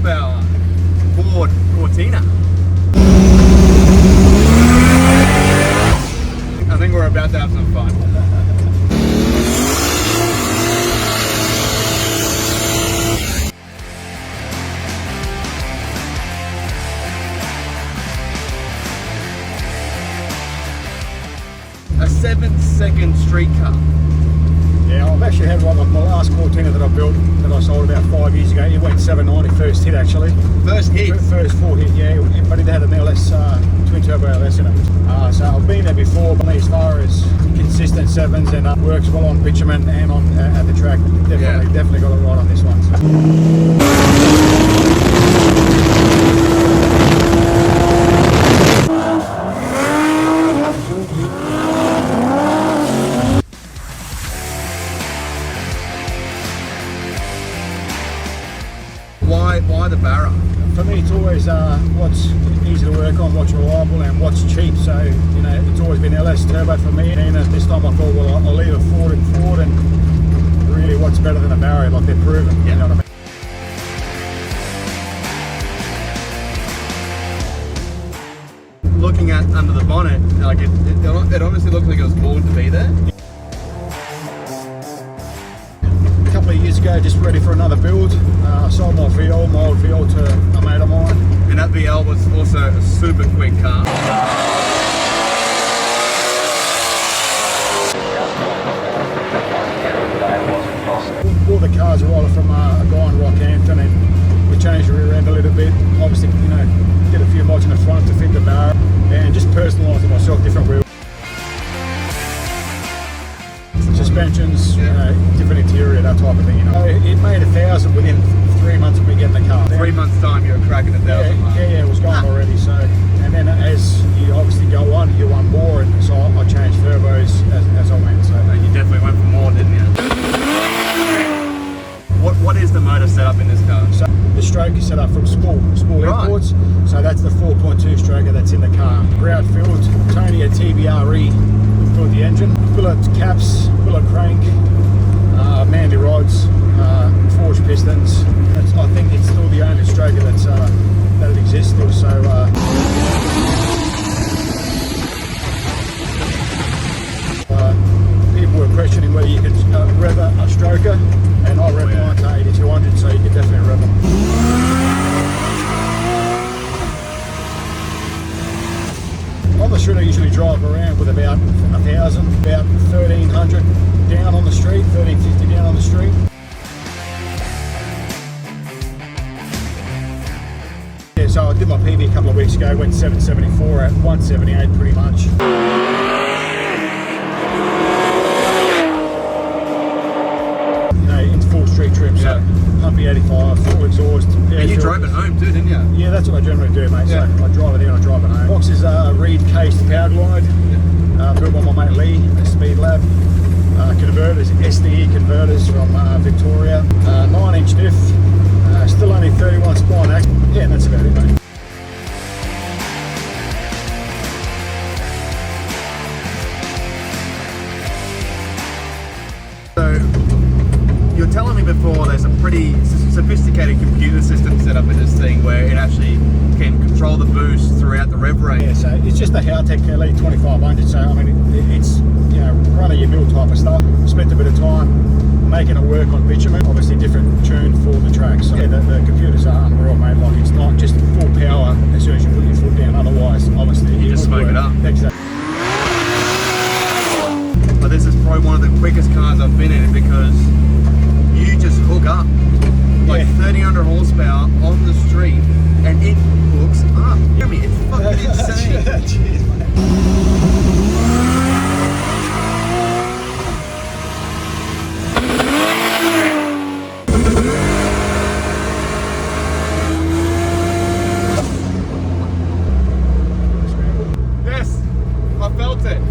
horsepower Ford Cortina. I think we're about to have some fun. A 7-second street car. Yeah, I've actually had one of my last Cortina that I built, that I sold about 5 years ago. It went 790 first hit actually. First hit? First full hit, yeah. But it had an LS, twin turbo LS in it. So I've been there before, but as far as consistent 7s and works well on bitumen and on at the track, definitely got it right on this one. So. Why the Barra? For me, it's always what's easy to work on, what's reliable, and what's cheap. So, you know, it's always been LS turbo for me. And this time I thought, well, I'll leave a Ford in Ford, and really, what's better than a Barra? Like, they're proven. Yeah. You know what I mean? Looking at under the bonnet, like it honestly looks like it was born to be there. A couple of years ago, just ready for another build. I sold my old VL to a mate of mine. And that VL was also a super quick car. All the cars are either from a guy in Rockhampton, and we changed the rear end a little bit. Obviously, you know, did a few mods in the front to fit the Barra, and just personalised it myself, different wheels. Suspensions, you know, different interior, that type of thing. You know, it made 1,000 within 3 months of me getting the car. 3 months time, you're cracking 1,000. Yeah, it was gone already. So, and then as you obviously go on, you want more, and so I changed turbos as I went. So you definitely went for more, didn't you? What is the motor setup in this car? So the stroke is set up from spool imports. So that's the 4.2 stroker that's in the car. Grout filled, Tony a TBRE filled the engine. Billet caps, billet crank, Mandy rods, forged pistons. I think it's still the only stroker that's that it exists still. So people were questioning whether you could rev a stroker, and I rev mine to 8200, so you could definitely rev them. On the street I usually drive around with about 1,000, about 1,300 down on the street, 1,350 down on the street. Yeah, so I did my PB a couple of weeks ago, went 774 at 178 pretty much. Full street trim, so pumpy 85, full exhaust. And you drove it home too, didn't you? Yeah, that's what I generally do, mate. So I drive it in, I drive it home. Box is Reed cased power glide, built by my mate Lee at Speed Lab. Converters, SDE converters from Victoria. 9-inch diff, still only 31 spline axle. Yeah, and that's about it, mate. You're telling me before there's a pretty sophisticated computer system set up in this thing where it actually can control the boost throughout the rev rate. Yeah, so it's just a Howtech Elite 2500, so I mean it's, you know, run-of-your-mill type of stuff. Spent a bit of time making it work on bitumen, obviously different tune for the track. So yeah, the computers are unreal, mate. Like, it's not just full power as soon as you put your foot down, otherwise obviously you just smoke it up. Exactly. But this is probably one of the quickest cars I've been in, because you just hook up like 1,300 horsepower on the street and it hooks up. Hear me, it's fucking insane. Cheers, mate. Yes, I felt it.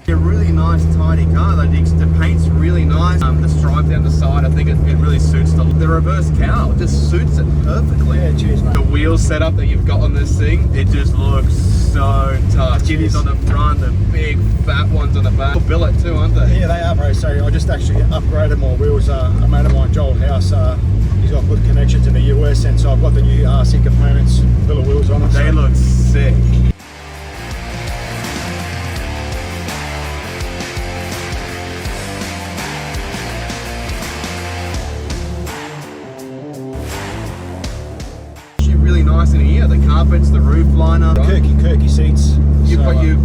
A really nice, tidy car. The paint's really nice. The stripe down the side, I think it really suits the reverse cowl. It just suits it perfectly. Yeah, cheers, mate. The wheel setup that you've got on this thing, it just looks so tough. Giddies on the front, the big fat ones on the back. Billet too, aren't they? Yeah, they are, bro. So I just actually upgraded more wheels. A mate of mine, Joel House, he's got good connections in the US, and so I've got the new RC components, billet wheels on it. They look sick. Really nice in here. The carpets, the roof liner, Kirky seats.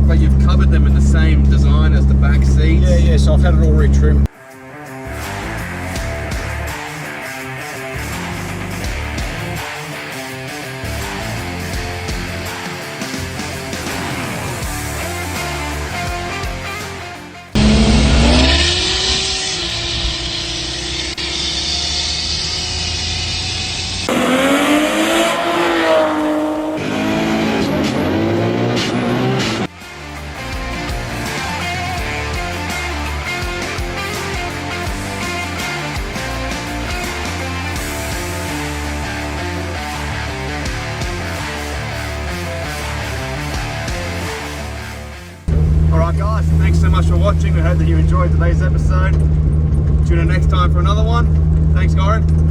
But you've covered them in the same design as the back seats. Yeah. So I've had it all retrimmed. Alright guys, thanks so much for watching. We hope that you enjoyed today's episode. Tune in next time for another one. Thanks, Goran.